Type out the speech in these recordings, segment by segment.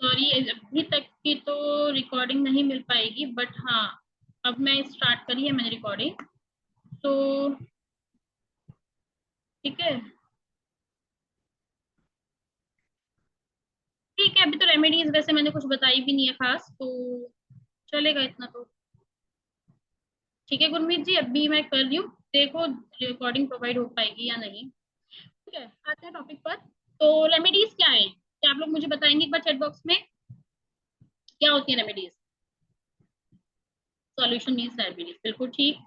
Sorry, अभी तक की तो रिकॉर्डिंग नहीं मिल पाएगी, बट हाँ, अब मैं स्टार्ट करी है मैंने रिकॉर्डिंग, तो ठीक है। ठीक है, अभी तो रेमेडीज वैसे मैंने कुछ बताई भी नहीं है खास, तो चलेगा इतना तो। ठीक है गुरमीत जी, अभी मैं कर रही हूँ, देखो रिकॉर्डिंग प्रोवाइड हो पाएगी या नहीं। ठीक है, आते हैं टॉपिक पर। तो रेमेडीज क्या है, क्या आप लोग मुझे बताएंगे एक बार चैट बॉक्स में, क्या होती है रेमेडीज? सॉल्यूशन मीन्स रेमेडीज, बिल्कुल ठीक।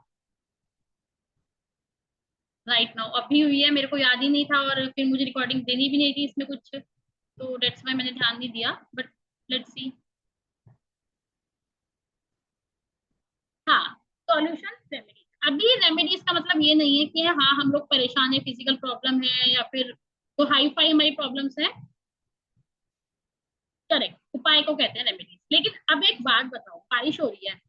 राइट नाउ अभी हुई है, मेरे को याद ही नहीं था, और फिर मुझे रिकॉर्डिंग देनी भी नहीं थी इसमें कुछ, तो डेट्स वाई मैंने ध्यान नहीं दिया, बट लेट्स सी। हाँ, सॉल्यूशन रेमेडीज। अभी रेमेडीज का मतलब ये नहीं है कि हाँ हम लोग परेशान है, फिजिकल प्रॉब्लम है या फिर तो हाई फाई हमारी प्रॉब्लम्स है। करेक्ट, उपाय को कहते हैं रेमेडीज। लेकिन अब एक बात बताओ, बारिश हो रही है,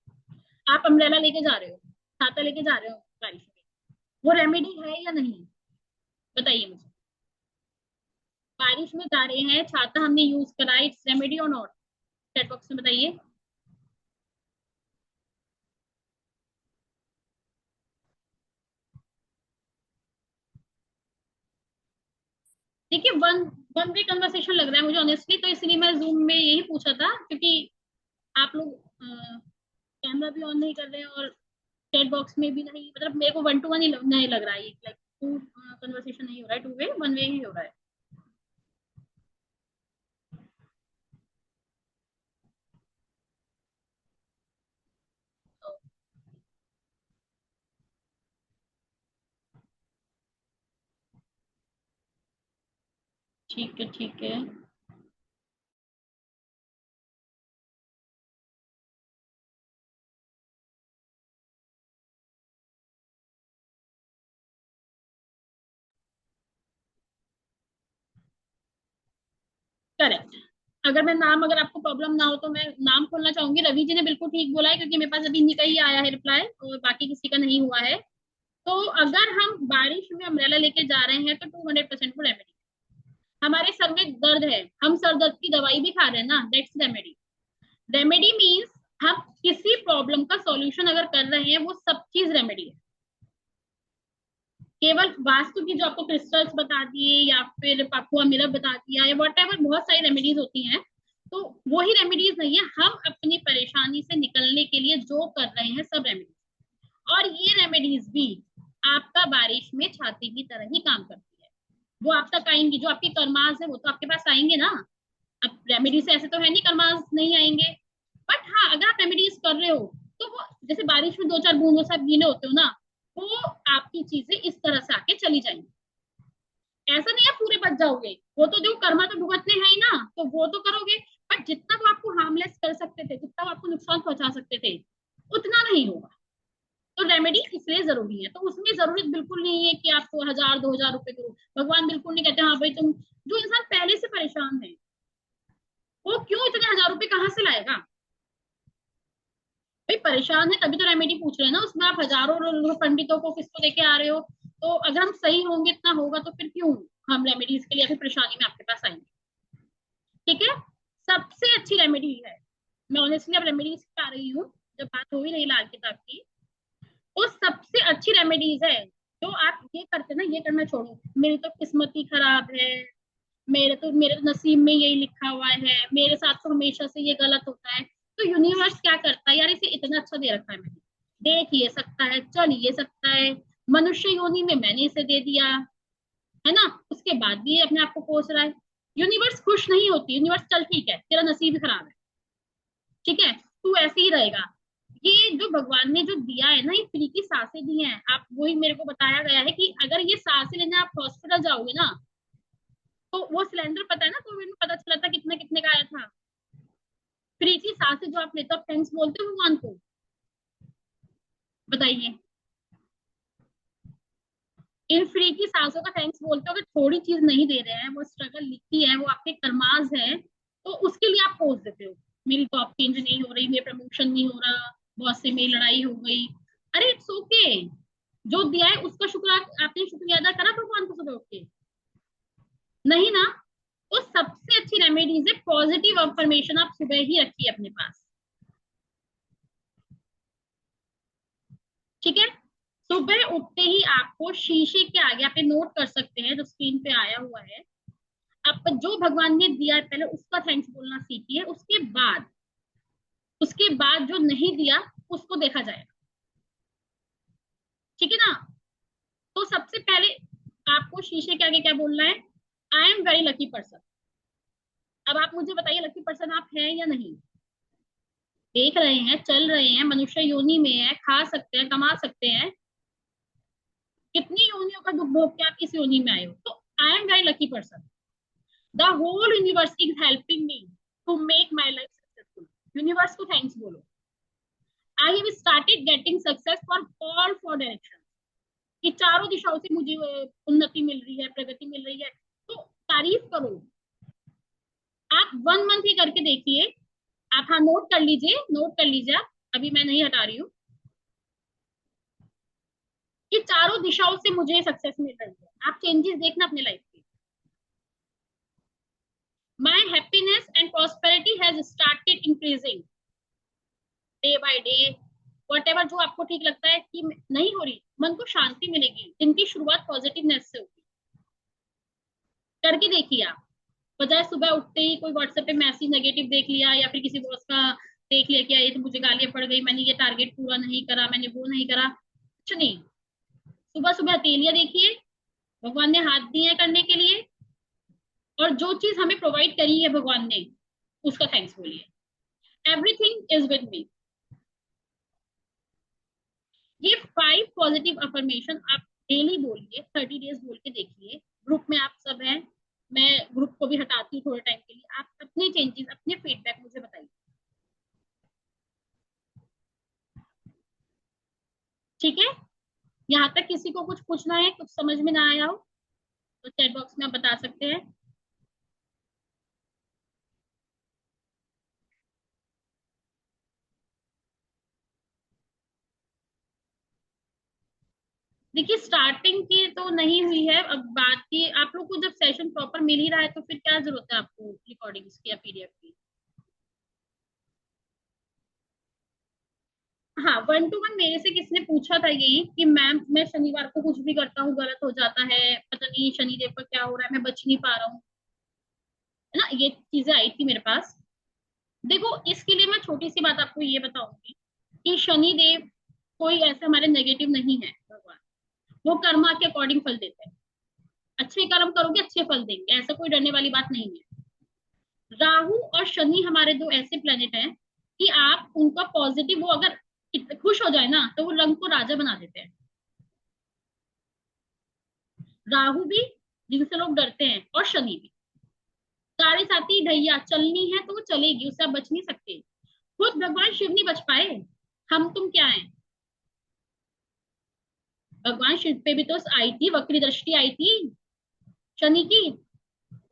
आप अम्ब्रेला लेके जा रहे हो, छाता लेके जा रहे हो बारिश में, वो रेमेडी है या नहीं? बताइए मुझे। बारिश में जा रहे हैं, छाता हमने यूज करा, इट्स रेमेडी और नॉट? चैट बॉक्स में बताइए। देखिए, वन वन वे कन्वर्सेशन लग रहा है मुझे ऑनेस्टली, तो इसलिए मैं जूम में यही पूछा था, क्योंकि आप लोग कैमरा भी ऑन नहीं कर रहे हैं और चैट बॉक्स में भी नहीं, मतलब मेरे को वन टू वन ही नहीं लग रहा है, लाइक टू कन्वर्सेशन नहीं हो रहा है, टू वे, वन वे ही हो रहा है। तो ठीक है, ठीक है। करेक्ट। अगर मैं नाम, अगर आपको प्रॉब्लम ना हो तो मैं नाम खोलना चाहूंगी। रवि जी ने बिल्कुल ठीक बोला है, क्योंकि मेरे पास अभी इन्हीं का ही आया है रिप्लाई, और बाकी किसी का नहीं हुआ है। तो अगर हम बारिश में अम्ब्रेला लेके जा रहे हैं तो 200% वो रेमेडी। हमारे सर में दर्द है, हम सर दर्द की दवाई भी खा रहे हैं ना, दैट्स रेमेडी। रेमेडी मीन्स हम किसी प्रॉब्लम का सॉल्यूशन अगर कर रहे हैं, वो सब चीज रेमेडी है। केवल वास्तु की जो आपको क्रिस्टल्स बता दिए या फिर पापुआ मिरर बता दिया या वट एवर, बहुत सारी रेमेडीज होती हैं, तो वो ही रेमेडीज नहीं है। हम अपनी परेशानी से निकलने के लिए जो कर रहे हैं सब रेमेडीज। और ये रेमेडीज भी आपका बारिश में छाती की तरह ही काम करती है। वो आप तक आएंगी, जो आपके कर्मास है वो तो आपके पास आएंगे ना। अब रेमेडी से ऐसे तो है नहीं कर्मास नहीं आएंगे, बट हाँ अगर आप रेमेडीज कर रहे हो, तो वो जैसे बारिश में दो चार बूंदों से आप गीले होते हो ना, वो आपकी चीजें इस तरह से आके चली जाएंगी। ऐसा नहीं है पूरे बच जाओगे, वो तो जो कर्मा तो भुगतने हैं ही ना, तो वो तो करोगे, बट जितना वो आपको हार्मलेस कर सकते थे, जितना वो आपको नुकसान पहुंचा सकते थे, उतना नहीं होगा। तो रेमेडी इसलिए जरूरी है, तो उसमें जरूरत बिल्कुल नहीं है कि आपको 1000 2000 रुपए करो। भगवान बिल्कुल नहीं कहते हाँ भाई तुम, जो इंसान पहले से परेशान है वो क्यों इतने 1000 रुपए कहाँ से लाएगा? भाई परेशान है तभी तो रेमेडी पूछ रहे हैं ना, उसमें आप हजारों पंडितों को किसको लेके आ रहे हो? तो अगर हम सही होंगे, इतना होगा, तो फिर क्यों हम रेमेडीज के लिए फिर परेशानी में आपके पास आएंगे? ठीक है, सबसे अच्छी रेमेडी है। मैं ऑनेस्टली अब रेमेडीज पे आ रही हूँ, जब बात हो ही रही लाल किताब की, तो सबसे अच्छी रेमेडीज है। जो आप ये करते ना, ये करना छोड़ो, मेरी तो किस्मत ही खराब है, मेरे तो नसीब में यही लिखा हुआ है, मेरे साथ तो हमेशा से ये गलत होता है। तो यूनिवर्स क्या करता है यार, इसे इतना अच्छा दे रखा है मैंने, देख ये सकता है, चल ये सकता है, मनुष्य योनि में मैंने इसे दे दिया, है ना, उसके बाद भी ये अपने आप को कोस रहा है। यूनिवर्स खुश नहीं होती, यूनिवर्स चल ठीक है तेरा नसीब ही खराब है, ठीक है, तू ऐसे ही रहेगा। ये जो भगवान ने जो दिया है ना, ये फ्री की सांसें दी हैं, आप वही मेरे को बताया गया है कि अगर ये सांसें लेने आप हॉस्पिटल जाओगे ना, तो वो सिलेंडर पता है ना, कोविड में पता चला था कितने कितने का आया था। फ्री की सांसें जो आप लेते हो, थैंक्स बोलते हो भगवान को? बताइए। इन फ्री की सांसों का थैंक्स बोलते हो? अगर थोड़ी चीज नहीं दे रहे हैं, वो स्ट्रगल लिखी है, वो आपके कर्माज है, तो उसके लिए आप पोज देते हो, मेरी जॉब चेंज नहीं हो रही, मेरा प्रमोशन नहीं हो रहा, बॉस से मेरी लड़ाई हो गई। अरे इट्स ओके, जो दिया है उसका शुक्र, आपने शुक्रिया अदा करा भगवान को सुबह उठ के? नहीं ना। तो सबसे अच्छी रेमेडीज है पॉजिटिव अफर्मेशन, आप सुबह ही रखिए अपने पास। ठीक है, सुबह उठते ही आपको शीशे के आगे, आप नोट कर सकते हैं जो स्क्रीन पे आया हुआ है, आप जो भगवान ने दिया है पहले उसका थैंक्स बोलना सीखिए, उसके बाद जो नहीं दिया उसको देखा जाएगा। ठीक है ना। तो सबसे पहले आपको शीशे के आगे क्या बोलना है, आई एम वेरी लकी पर्सन। अब आप मुझे बताइए लकी पर्सन आप हैं या नहीं। देख रहे हैं, चल रहे हैं, मनुष्य योनि में है, खा सकते हैं, कमा सकते हैं, कितनी योनियों का दुख भोग के आप इस योनि में आए हो, तो I am very lucky person. The whole universe is helping me to make my life successful. Universe को थैंक्स बोलो। I have started getting success for all four direction, कि चारों दिशाओं से मुझे उन्नति मिल रही है, प्रगति मिल रही है, तो तारीफ करो। आप 1 मंथ ही करके देखिए। आप हाँ नोट कर लीजिए, नोट कर लीजिए आप, अभी मैं नहीं हटा रही हूँ, कि चारों दिशाओं से मुझे सक्सेस मिल रही है। आप चेंजेस देखना अपने लाइफ में। My happiness and prosperity has started increasing day by day. What ever जो आपको ठीक लगता है कि नहीं हो रही, मन को शांति मिलेगी, दिन की शुरुआत पॉजिटिवनेस से होगी। करके देखिए आप, बजाय सुबह उठते ही कोई व्हाट्सएप पे मैसेज नेगेटिव देख लिया, या फिर किसी बॉस का देख लिया कि ये तो मुझे गालियां पड़ गई, मैंने ये टारगेट पूरा नहीं करा, मैंने वो नहीं करा, कुछ नहीं। सुबह सुबह हथेलियां देखिए, भगवान ने हाथ दिए हैं करने के लिए, और जो चीज हमें प्रोवाइड करी है भगवान ने उसका थैंक्स बोलिए। Everything is with me. ये 5 पॉजिटिव अफर्मेशन आप डेली बोलिए, 30 डेज बोल के देखिए। ग्रुप में आप सब हैं, मैं ग्रुप को भी हटाती हूँ थोड़े टाइम के लिए, आप अपने चेंजेस, अपने फीडबैक मुझे बताइए। ठीक है, यहाँ तक किसी को कुछ पूछना है, कुछ समझ में ना आया हो तो चैट बॉक्स में आप बता सकते हैं। देखिए स्टार्टिंग की तो नहीं हुई है, अब बात की आप लोग को जब सेशन प्रॉपर मिल ही रहा है तो फिर क्या जरूरत है आपको रिकॉर्डिंग्स की या पीडीएफ की। हाँ 1 to 1 मेरे से किसने पूछा था यही कि मैम मैं शनिवार को कुछ भी करता हूँ गलत हो जाता है, पता नहीं शनिदेव का क्या हो रहा है, मैं बच नहीं पा रहा हूँ, है ना, ये चीजें आई थी मेरे पास। देखो इसके लिए मैं छोटी सी बात आपको ये बताऊंगी कि शनि देव कोई ऐसे हमारे नेगेटिव नहीं है भगवान, वो कर्मा के अकॉर्डिंग फल देते हैं। अच्छे कर्म करोगे अच्छे फल देंगे, ऐसा कोई डरने वाली बात नहीं है। राहु और शनि हमारे दो ऐसे प्लेनेट हैं कि आप उनका पॉजिटिव, वो अगर खुश हो जाए ना तो वो रंग को राजा बना देते हैं। राहु भी, जिनसे लोग डरते हैं, और शनि भी। साढ़े साथी ढैया चलनी है तो वो चलेगी, उससे आप बच नहीं सकते। खुद भगवान शिव नहीं बच पाए, हम तुम क्या है। भगवान शिव पे भी तो आई थी वक्री दृष्टि, आई थी शनि की,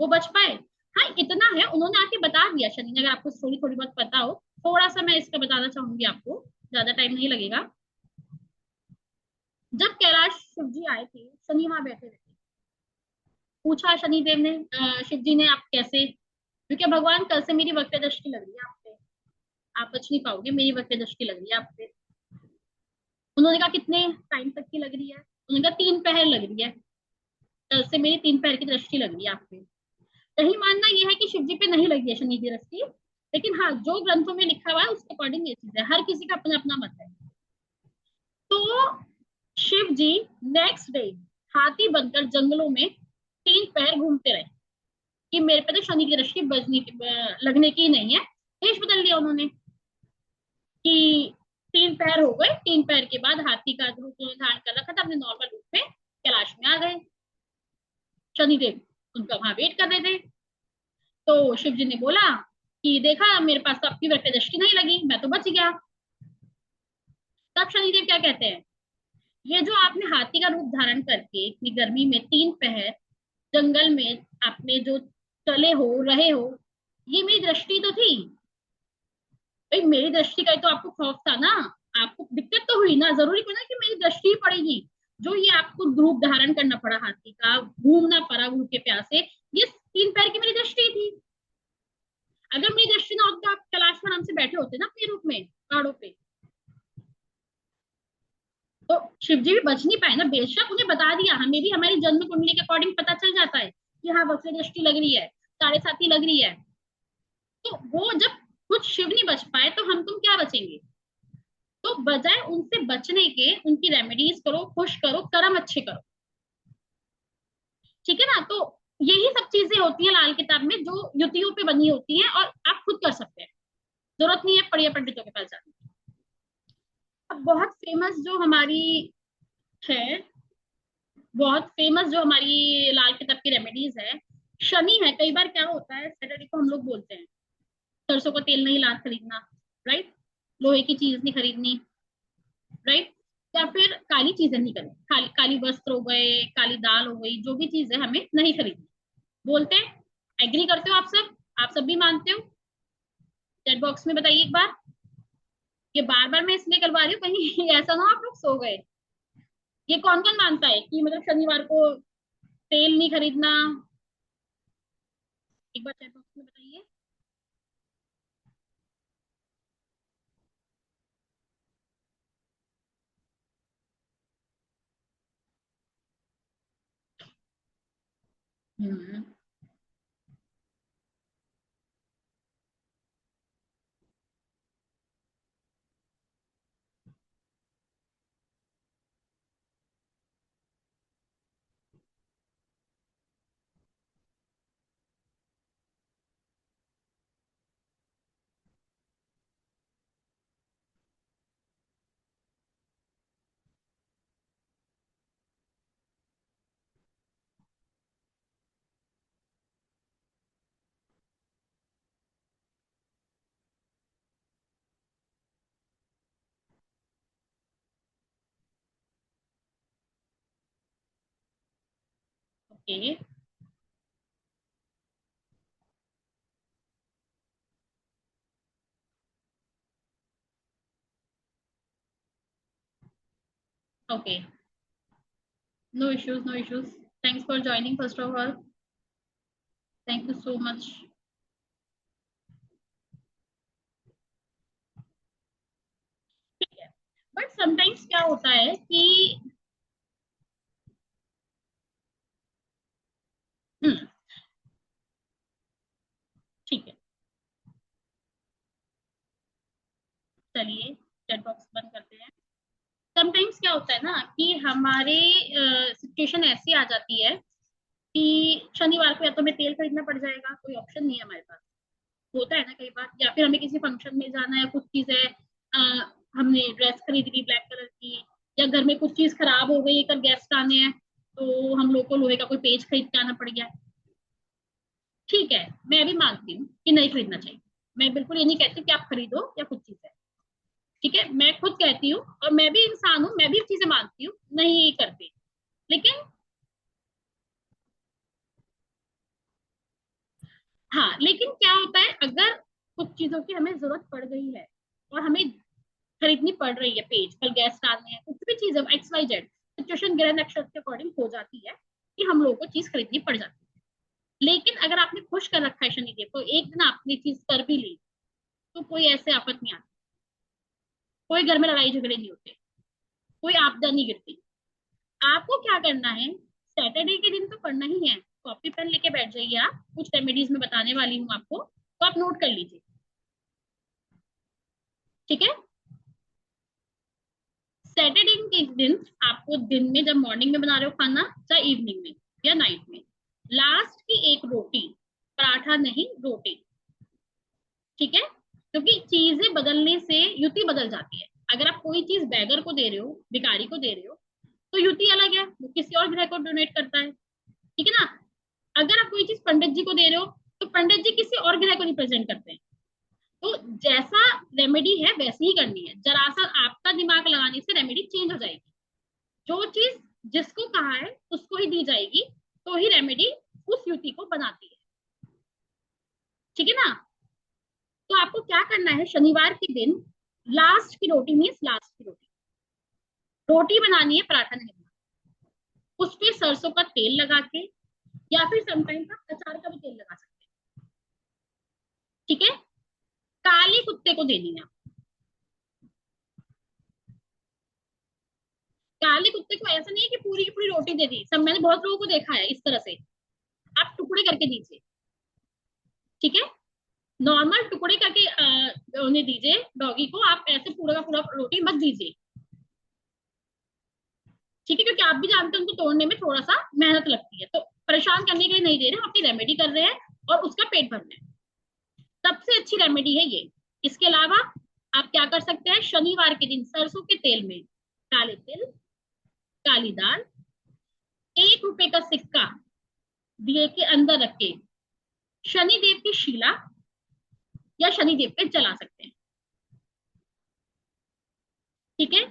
वो बच पाए। हाँ इतना है, उन्होंने आके बता दिया शनि ने, अगर आपको स्टोरी थोड़ी बहुत पता हो, थोड़ा सा मैं इसका बताना चाहूंगी आपको, ज्यादा टाइम नहीं लगेगा। जब कैलाश शिव जी आए थे, शनि वहां बैठे थे, पूछा शनिदेव ने शिव जी ने आप कैसे, क्योंकि भगवान कल से मेरी वक्र दृष्टि लग रही है आप पे, आप बच नहीं पाओगे, मेरी वक्र दृष्टि लग रही है आप पे। उन्होंने कहा कितने टाइम तक की लग रही है, उन्होंने कहा 3 पहर लग रही है, कल से मेरी 3 पहर की दृष्टि लग रही है आप पे। कहीं मानना यह है कि शिव जी पे नहीं लगी है शनि की दृष्टि, लेकिन हाँ जो ग्रंथों में लिखा हुआ है उसके अकॉर्डिंग ये चीज है, हर किसी का अपना अपना मत है। तो शिव जी नेक्स्ट डे हाथी बनकर जंगलों में 3 पैर घूमते रहे, कि मेरे पे तो शनि की दृष्टि बजने की लगने की नहीं है। देश बदल लिया उन्होंने कि 3 पैर हो गए, 3 पैर के बाद हाथी का रूप धारण कर रखा था, अपने नॉर्मल रूप में कैलाश में आ गए। शनिदेव उनका वहां वेट कर रहे थे, तो शिव जी ने बोला कि देखा मेरे पास तो आपकी वक्र दृष्टि नहीं लगी, मैं तो बच गया। तब शनिदेव क्या कहते हैं, ये जो आपने हाथी का रूप धारण करके इतनी गर्मी में 3 पहर जंगल में आपने जो चले हो रहे हो, ये मेरी दृष्टि तो थी। भाई मेरी दृष्टि का ही तो आपको खौफ था ना, आपको दिक्कत तो हुई ना, जरूरी को ना कि मेरी दृष्टि ही पड़ेगी। जो ये आपको रूप धारण करना पड़ा हाथी का, घूमना पड़ा भूखे प्यासे, ये तीन पैर की मेरी दृष्टि थी। अगर मेरी दृष्टि ना होती तो आप कैलाश में आराम से बैठे होते ना अपने रूप में पहाड़ों पे। तो शिव जी भी बच नहीं पाए ना, बेशक उन्हें बता दिया, हमें भी हमारी जन्म कुंडली के अकॉर्डिंग पता चल जाता है कि हाँ वक्र दृष्टि लग रही है, साढ़े साथी लग रही है। तो वो जब खुद शिव नहीं बच पाए तो हम तुम क्या बचेंगे। तो बजाय उनसे बचने के उनकी रेमेडीज करो, खुश करो, कर्म अच्छे करो। ठीक है ना। तो यही सब चीजें होती हैं लाल किताब में जो युतियों पे बनी होती हैं, और आप खुद कर सकते हैं, जरूरत नहीं है बढ़िया पंडितों के पास जाने की। अब बहुत फेमस जो हमारी है, बहुत फेमस जो हमारी लाल किताब की रेमेडीज है, शनि है। कई बार क्या होता है, सैटरडे को हम लोग बोलते हैं सरसों का तेल नहीं ला खरीदना, राइट, लोहे की चीज नहीं खरीदनी, राइट, या फिर काली चीजें नहीं करनी, काली काली वस्त्र हो गए, काली दाल हो गई, जो भी चीज है हमें नहीं खरीदनी बोलते हैं। एग्री करते हो आप सब? आप सब भी मानते हो? चैट बॉक्स में बताइए एक बार। ये बार बार मैं इसलिए करवा रही हूँ कहीं ऐसा ना हो आप लोग सो गए। ये कौन कौन मानता है कि मतलब शनिवार को तेल नहीं खरीदना? एक बार चैट बॉक्स में बताइए। Hmm. Okay. Okay. No issues, no issues. Thanks for joining first of all. Thank you so much. ठीक है, बट समटाइम्स क्या होता है कि हम्म, ठीक है, चलिए चैट बॉक्स बंद करते हैं। समटाइम्स क्या होता है ना कि हमारे सिचुएशन ऐसी आ जाती है कि शनिवार को या तो हमें तेल खरीदना पड़ जाएगा, कोई ऑप्शन नहीं है हमारे पास। होता है ना कई बार, या फिर हमें किसी फंक्शन में जाना है, कुछ चीज है, हमने ड्रेस खरीद ली ब्लैक कलर की, या घर में कुछ चीज खराब हो गई, कल गेस्ट आने हैं, तो हम लोग को लोहे का कोई पेज खरीद के आना पड़ गया। ठीक है, मैं भी मानती हूँ कि नहीं खरीदना चाहिए। मैं बिल्कुल ये नहीं कहती कि आप खरीदो या कुछ चीज है। ठीक है, मैं खुद कहती हूँ, और मैं भी इंसान हूँ, मैं भी चीजें मानती हूँ नहीं करती। लेकिन हाँ, लेकिन क्या होता है अगर कुछ चीजों की हमें जरूरत पड़ गई है और हमें खरीदनी पड़ रही है, पेज कल गेस्ट आने हैं, कुछ भी चीज है, एक्स वाई जेड सिचुएशन ग्रह नक्षत्र के अकॉर्डिंग हो जाती है कि हम लोगों को चीज खरीदनी पड़ जाती है। लेकिन अगर आपने खुश कर रखा है शनिदेव को, एक दिन आपने चीज कर भी ली, तो कोई ऐसे आफत नहीं आती, कोई घर में लड़ाई झगड़े नहीं होते, कोई आपदा नहीं गिरती। आपको क्या करना है, सैटरडे के दिन तो करना ही है, कॉपी पेन लेके बैठ जाइए, आप कुछ रेमेडीज में बताने वाली हूँ आपको, तो आप नोट कर लीजिए। ठीक है। सैटरडे के दिन आपको दिन में जब मॉर्निंग में बना रहे हो खाना, चाहे इवनिंग में या नाइट में, लास्ट की एक रोटी, पराठा नहीं रोटी। ठीक है, क्योंकि चीजें बदलने से युति बदल जाती है। अगर आप कोई चीज बैगर को दे रहे हो, भिखारी को दे रहे हो, तो युति अलग है, वो किसी और ग्रह को डोनेट करता है। ठीक है ना। अगर आप कोई चीज पंडित जी को दे रहे हो, तो पंडित जी किसी और ग्रह को रिप्रेजेंट करते हैं। तो जैसा रेमेडी है वैसे ही करनी है, जरा सा आपका दिमाग लगाने से रेमेडी चेंज हो जाएगी। जो चीज जिसको कहा है उसको ही दी जाएगी, तो ही रेमेडी उस युति को बनाती है। ठीक है ना। तो आपको क्या करना है, शनिवार के दिन लास्ट की रोटी, मीन्स लास्ट की रोटी, रोटी बनानी है, पराठा नहीं बनाना। उस पे सरसों का तेल लगा के या फिर समटाइम्स आप अचार का भी तेल लगा सकते हैं। ठीक है, काली कुत्ते को देनी है। काले कुत्ते को ऐसा नहीं है कि पूरी की पूरी रोटी दे दी, सब मैंने बहुत लोगों को देखा है इस तरह से। आप टुकड़े करके दीजिए। ठीक है, नॉर्मल टुकड़े करके उन्हें दीजिए डॉगी को, आप ऐसे पूरा का पूरा रोटी मत दीजिए। ठीक है, क्योंकि आप भी जानते हैं उनको तोड़ने में थोड़ा सा मेहनत लगती है, तो परेशान करने के लिए नहीं दे रहे, हम अपनी रेमेडी कर रहे हैं और उसका पेट भरना है। सबसे अच्छी रेमेडी है ये। इसके अलावा आप क्या कर सकते हैं, शनिवार के दिन सरसों के तेल में काले तिल, काली दाल, 1 रुपए का सिक्का दिए के अंदर रख के शनिदेव की शिला या शनिदेव पे जला सकते हैं। ठीक है,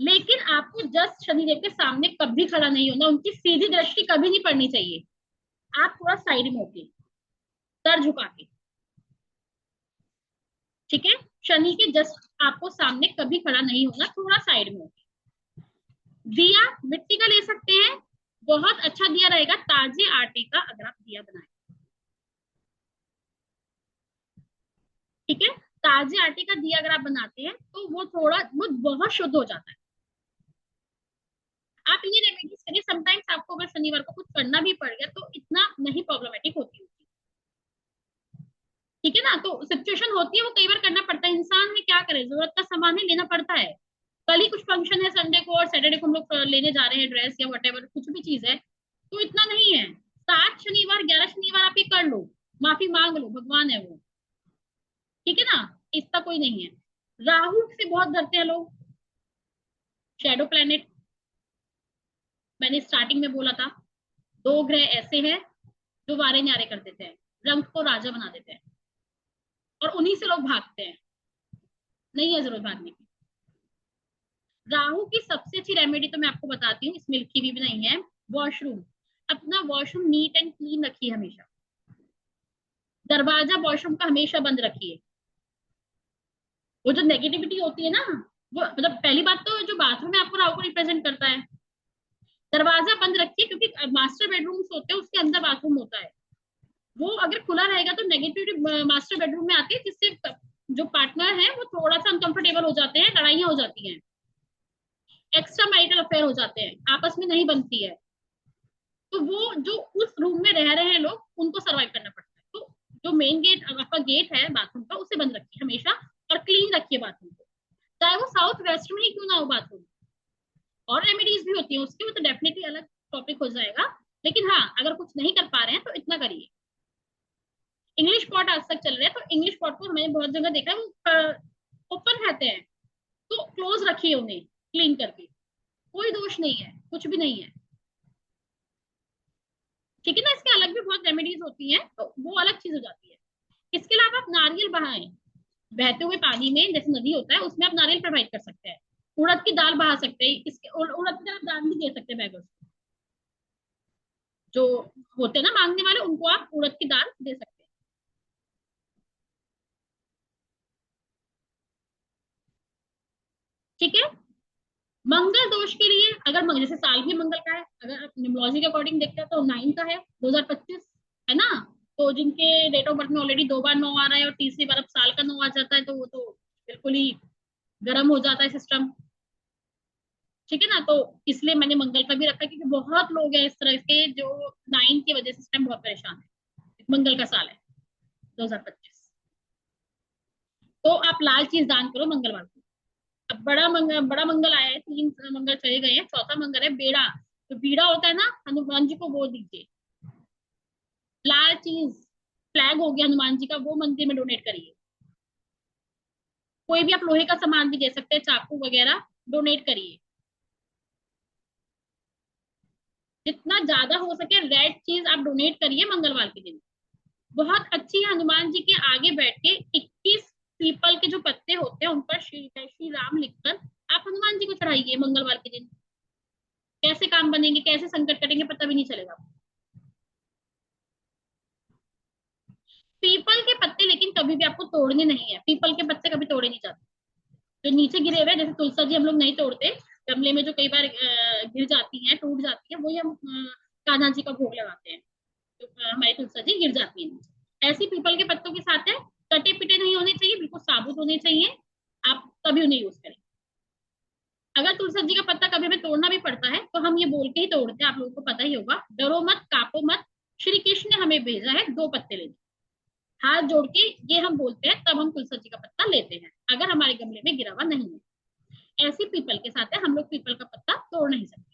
लेकिन आपको जस्ट शनिदेव के सामने कभी खड़ा नहीं होना, उनकी सीधी दृष्टि कभी नहीं पड़नी चाहिए। आप थोड़ा साइड में होके, सर झुका के। ठीक है, शनि के जस्ट आपको सामने कभी खड़ा नहीं होना, थोड़ा साइड में होके। दिया मिट्टी का ले सकते हैं, बहुत अच्छा दिया रहेगा ताजे आटे का अगर आप दिया बनाए। ठीक है, ताजे आटे का दिया अगर आप बनाते हैं तो वो बहुत शुद्ध हो जाता है। आप ये रेमेडीज करिए, समटाइम्स आपको अगर शनिवार को कुछ करना भी पड़ गया तो इतना नहीं प्रॉब्लमेटिक होती। ठीक है ना, तो सिचुएशन होती है, वो कई बार करना पड़ता है, इंसान में क्या करे, जरूरत का सामान ही लेना पड़ता है। कल ही कुछ फंक्शन है संडे को, और सैटरडे को हम लोग लेने जा रहे हैं ड्रेस या वट कुछ भी चीज है, तो इतना नहीं है। 7 शनिवार 11 शनिवार आप ये कर लो, माफी मांग लो, भगवान है वो। ठीक है ना, इसका कोई नहीं है। राहु से बहुत डरते हैं लोग, शेडो प्लेनेट, मैंने स्टार्टिंग में बोला था। 2 ग्रह ऐसे हैं जो वारे न्यारे कर देते हैं, रंग को राजा बना देते हैं, और उन्हीं से लोग भागते हैं। नहीं है जरूरत भागने की। राहु की सबसे अच्छी रेमेडी तो मैं आपको बताती हूँ, इसमें लिखी भी नहीं है। वॉशरूम, अपना वॉशरूम नीट एंड क्लीन रखिए हमेशा। दरवाजा वॉशरूम का हमेशा बंद रखिए। वो जो नेगेटिविटी होती है ना, वो मतलब पहली बात तो जो बाथरूम है आपको राहु को रिप्रेजेंट करता है। दरवाजा बंद रखिए, क्योंकि मास्टर बेडरूम्स होते हैं उसके अंदर बाथरूम होता है, वो अगर खुला रहेगा तो नेगेटिविटी मास्टर बेडरूम में आती है, जिससे जो पार्टनर है वो थोड़ा सा अनकंफर्टेबल हो जाते हैं, लड़ाइयां हो जाती हैं, एक्स्ट्रा मैरिटल अफेयर हो जाते हैं, आपस में नहीं बनती है। तो वो जो उस रूम में रह रहे हैं लोग, उनको सर्वाइव करना पड़ता है। तो जो मेन गेट आपका गेट है बाथरूम का, उसे बंद रखिए हमेशा, और क्लीन रखिए बाथरूम को, चाहे वो साउथ वेस्ट में ही क्यों ना हो बाथरूम। और रेमेडीज भी होती है उसकी, वो तो डेफिनेटली अलग टॉपिक हो जाएगा। लेकिन हाँ, अगर कुछ नहीं कर पा रहे हैं तो इतना करिए। इंग्लिश पॉट आज तक चल रहे हैं, तो इंग्लिश पॉट को मैंने बहुत जगह देखा है, वो ओपन रहते हैं, तो क्लोज रखिए उन्हें क्लीन करके, कोई दोष नहीं है, कुछ भी नहीं है। ठीक है ना, इसके अलग भी बहुत रेमेडीज होती हैं, तो वो अलग चीज हो जाती है। इसके अलावा आप नारियल बहाएं, बहते हुए पानी में, जैसे नदी होता है उसमें आप नारियल प्रोवाइड कर सकते हैं। उड़द की दाल बहा सकते हैं, इसके उड़द की दाल आप दान भी दे सकते हैं बेगर्स को। जो होते हैं ना मांगने वाले, उनको आप उड़द की दाल दे सकते हैं। ठीक है, मंगल दोष के लिए अगर जैसे साल भी मंगल का है, अगर आप न्यूमरोलॉजी के अकॉर्डिंग देखते हैं तो 9 का है, 2025 है ना। तो जिनके डेट ऑफ बर्थ में ऑलरेडी 2 बार 9 आ रहा है और तीसरी बार अब साल का 9 आ जाता है, तो वो तो बिल्कुल ही गर्म हो जाता है सिस्टम। ठीक है ना, तो इसलिए मैंने मंगल का भी रखा, क्योंकि बहुत लोग हैं इस तरह के जो 9 की वजह से सिस्टम बहुत परेशान है। मंगल का साल है 2025, तो आप लाल चीज दान करो मंगलवार को। अब बड़ा मंगल आया है, 3 मंगल चले गए हैं, चौथा मंगल है बेड़ा। तो बीड़ा होता है ना, हनुमान जी को वो दीजिए, लाल चीज। फ्लैग हो गया हनुमान जी का, वो मंदिर में डोनेट करिए। कोई भी आप लोहे का सामान भी दे सकते हैं, चाकू वगैरह डोनेट करिए। जितना ज्यादा हो सके रेड चीज आप डोनेट करिए मंगलवार के दिन। बहुत अच्छी है, हनुमान जी के आगे बैठ के 21 पीपल के जो पत्ते होते हैं उन पर श्री जय श्री राम लिखकर आप हनुमान जी को चढ़ाइए मंगलवार के दिन। कैसे काम बनेंगे, कैसे संकट कटेंगे, पता भी नहीं चलेगा। पीपल के पत्ते लेकिन कभी भी आपको तोड़ने नहीं है, पीपल के पत्ते कभी तोड़े नहीं जाते। जो नीचे गिरे हुए, जैसे तुलसा जी हम लोग नहीं तोड़ते, गमले में जो कई बार गिर जाती हैं, टूट जाती है, वही हम कान्हा जी का भोग लगाते हैं। तो हमारी तुलसी जी गिर जाती है नीचे। ऐसी पीपल के पत्तों के साथ है, कटे पिटे नहीं होने चाहिए, बिल्कुल साबुत होने चाहिए, आप तभी उन्हें यूज करें। अगर तुलसी जी का पत्ता कभी हमें तोड़ना भी पड़ता है तो हम ये बोल के ही तोड़ते हैं, आप लोगों को पता ही होगा, डरो मत कापो मत, श्री कृष्ण ने हमें भेजा है 2 पत्ते लेने। हाथ जोड़ के ये हम बोलते हैं, तब हम तुलसी जी का पत्ता लेते हैं, अगर हमारे गमले में गिरा हुआ नहीं है। ऐसी पीपल के साथ है, हम लोग पीपल का पत्ता तोड़ नहीं सकते।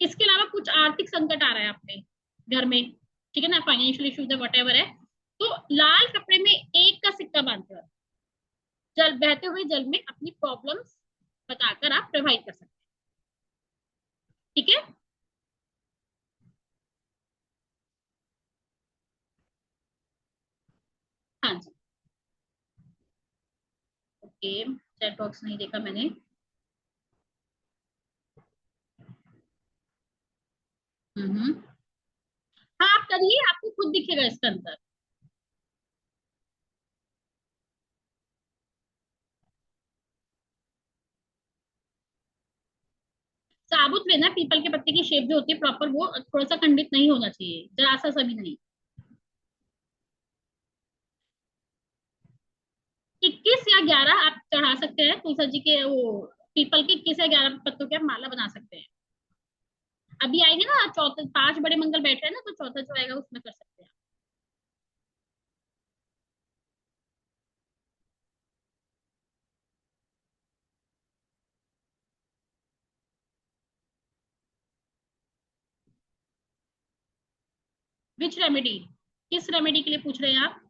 इसके अलावा कुछ आर्थिक संकट आ रहा है आपके घर में, ठीक है ना, फाइनेंशियल इश्यूज है, वट है, तो लाल कपड़े में 1 का सिक्का बांधते हो, जल बहते हुए जल में अपनी प्रॉब्लम्स बताकर आप प्रोवाइड कर सकते हैं। ठीक है। हाँ जी। ओके, चैट बॉक्स नहीं देखा मैंने। हम्म। हाँ आप करिए, आपको खुद दिखेगा इसके अंदर। साबुत लेना, पीपल के पत्ते की शेप जो होती है प्रॉपर, वो थोड़ा सा खंडित नहीं होना चाहिए, जरा सा सभी नहीं। 21 या 11 आप चढ़ा सकते हैं तुलसी जी के, वो पीपल के 21 या 11 पत्तों की आप माला बना सकते हैं। अभी आएंगे ना चौथे, 5 बड़े मंगल बैठ रहे हैं ना, तो चौथा जो आएगा उसमें कर सकते हैं। विच रेमेडी, किस रेमेडी के लिए पूछ रहे हैं आप?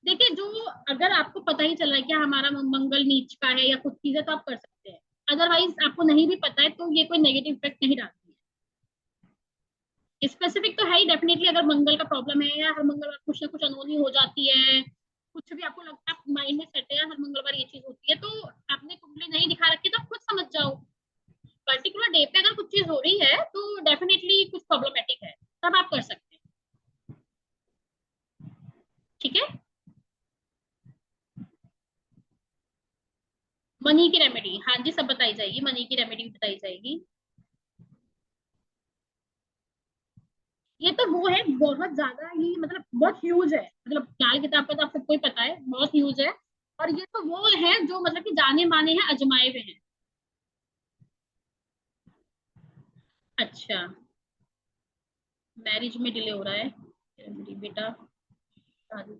देखिए जो, अगर आपको पता ही चल रहा है कि हमारा मंगल नीच का है या कुछ चीज है तो आप कर सकते हैं, अदरवाइज आपको नहीं भी पता है तो ये कोई नेगेटिव इफेक्ट नहीं डालती है। स्पेसिफिक तो है ही डेफिनेटली, अगर मंगल का प्रॉब्लम है या हर मंगलवार कुछ ना कुछ अनहोनी हो जाती है, कुछ भी आपको लगता है माइंड में सेट है हर मंगलवार ये चीज होती है, तो आपने कुंडली नहीं दिखा रखी तो आप खुद समझ जाओ। पर्टिकुलर डे पे अगर कुछ चीज हो रही है तो डेफिनेटली कुछ प्रॉब्लमेटिक है, तब आप कर सकते हैं। ठीक है। मनी की रेमेडी, हाँ जी सब बताई जाएगी, मनी की रेमेडी भी बताई जाएगी। ये तो वो है बहुत ज्यादा ही, मतलब बहुत ह्यूज है, मतलब लाल किताब का तो आप सबको ही पता है, बहुत ह्यूज है। और ये तो वो है जो मतलब कि जाने माने हैं, अजमाए हुए हैं। अच्छा, मैरिज में डिले हो रहा है मेरी बेटा, शादी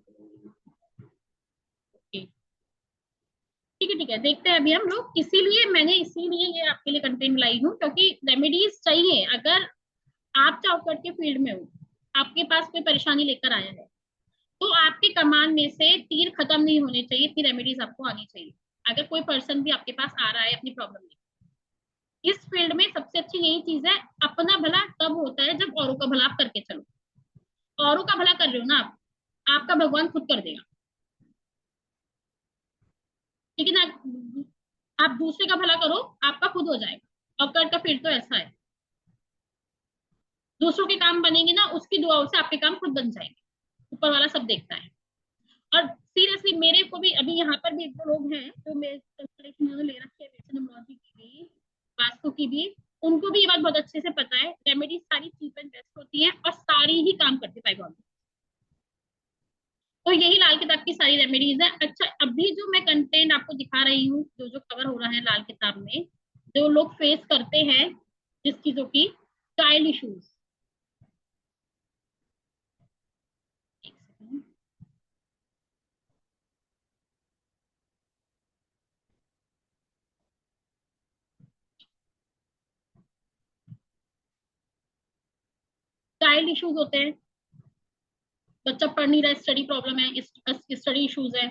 ठीक, ठीक है ठीक है, देखते हैं अभी हम लोग, इसीलिए मैंने इसीलिए ये आपके लिए कंटेंट लाई हूँ, क्योंकि रेमेडीज चाहिए। अगर आप जॉब करके फील्ड में हो, आपके पास कोई परेशानी लेकर आया है, तो आपके कमान में से तीर खत्म नहीं होने चाहिए, इतनी रेमेडीज आपको आनी चाहिए। अगर कोई पर्सन भी आपके पास आ रहा है अपनी प्रॉब्लम में, इस फील्ड में सबसे अच्छी यही चीज है, अपना भला तब होता है जब औरों का भला आप करके चलो। औरों का भला कर रहे हो ना आप, आपका भगवान खुद कर देगा। ठीक है ना, आप दूसरे का भला करो, आपका खुद हो जाएगा। और कर का फील्ड तो ऐसा है, दूसरों के काम बनेंगे ना, उसकी दुआओं से आपके काम खुद बन जाएंगे, ऊपर वाला सब देखता है। और सीरियसली मेरे को भी अभी यहाँ पर भी एक दो लोग हैं जो मेरे कंसल्टेशन ले रखे हैं, मेरे न्यूमरोलॉजी की भी, वास्तु की भी, उनको भी ये बात बहुत अच्छे से पता है, रेमेडी सारी चीप एंड बेस्ट होती है और सारी ही काम करती है पाइबॉल। तो यही लाल किताब की सारी रेमेडीज है। अच्छा अभी जो मैं कंटेंट आपको दिखा रही हूँ, जो जो कवर हो रहा है लाल किताब में, जो लोग फेस करते हैं जिस चीजों की, चाइल्ड इश्यूज, चाइल्ड इश्यूज होते हैं, बच्चा पढ़ नहीं रहा, स्टडी प्रॉब्लम है, स्टडी इश्यूज है,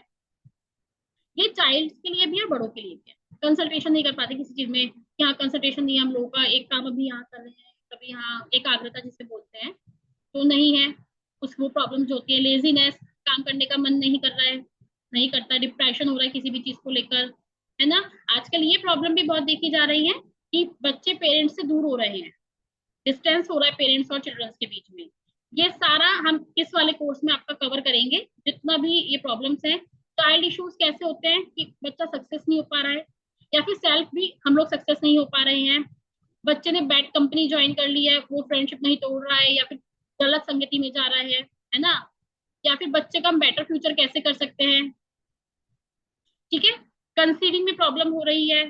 ये चाइल्ड के लिए भी है बड़ों के लिए भी है। कंसल्टेशन नहीं कर पाते किसी चीज में, यहाँ कंसल्टेशन नहीं है हम लोगों का, एक काम अभी यहाँ कर रहे हैं, कभी यहाँ एकाग्रता जिसे बोलते हैं तो नहीं है, उस वो प्रॉब्लम जो होती है, लेजीनेस, काम करने का मन नहीं कर रहा है, नहीं करता, डिप्रेशन हो रहा है किसी भी चीज को लेकर, है ना। आजकल ये प्रॉब्लम भी बहुत देखी जा रही है कि बच्चे पेरेंट्स से दूर हो रहे हैं, डिस्टेंस हो रहा है पेरेंट्स और चिल्ड्रंस के बीच में। ये सारा हम इस वाले कोर्स में आपका कवर करेंगे, जितना भी ये प्रॉब्लम्स हैं। चाइल्ड इश्यूज कैसे होते हैं कि बच्चा सक्सेस नहीं हो पा रहा है, या फिर सेल्फ भी हम लोग सक्सेस नहीं हो पा रहे हैं, बच्चे ने बैड कंपनी ज्वाइन कर ली है, वो फ्रेंडशिप नहीं तोड़ रहा है, या फिर गलत संगति में जा रहा है ना, या फिर बच्चे का हम बेटर फ्यूचर कैसे कर सकते हैं, ठीक है। कंसीविंग में प्रॉब्लम हो रही है,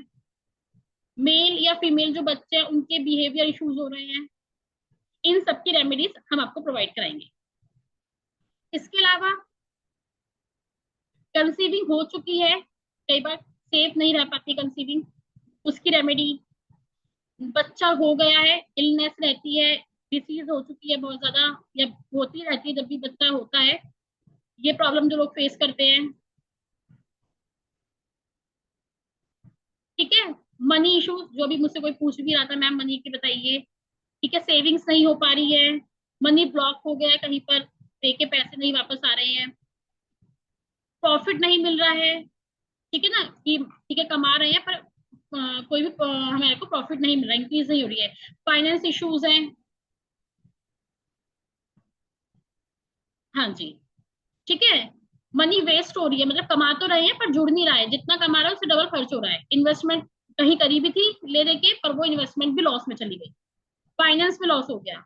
मेल या फीमेल जो बच्चे हैं उनके बिहेवियर इश्यूज हो रहे हैं, इन सब की रेमेडीज हम आपको प्रोवाइड कराएंगे। इसके अलावा कंसीविंग हो चुकी है, कई बार सेफ नहीं रह पाती कंसीविंग, उसकी रेमेडी, बच्चा हो गया है, इलनेस रहती है, डिसीज हो चुकी है बहुत ज्यादा, या होती रहती है जब भी बच्चा होता है, ये प्रॉब्लम जो लोग फेस करते हैं, ठीक है। मनी इश्यूज, जो भी मुझसे कोई पूछ भी रहा था मैम मनी की बताइए, ठीक है। सेविंग्स नहीं हो पा रही है, मनी ब्लॉक हो गया है कहीं पर, दे के पैसे नहीं वापस आ रहे हैं, प्रॉफिट नहीं मिल रहा है, ठीक है ना, कि ठीक है कमा रहे हैं पर कोई भी हमारे को प्रॉफिट नहीं मिल रहा, इंक्रीज नहीं हो रही है, फाइनेंस इश्यूज हैं, हाँ जी, ठीक है। मनी वेस्ट हो रही है, मतलब कमा तो रहे हैं पर जुड़ नहीं रहा है, जितना कमा रहा है उससे डबल खर्च हो रहा है, इन्वेस्टमेंट कहीं करी भी थी ले दे के, पर वो इन्वेस्टमेंट भी लॉस में चली गई, फाइनेंस में लॉस हो गया,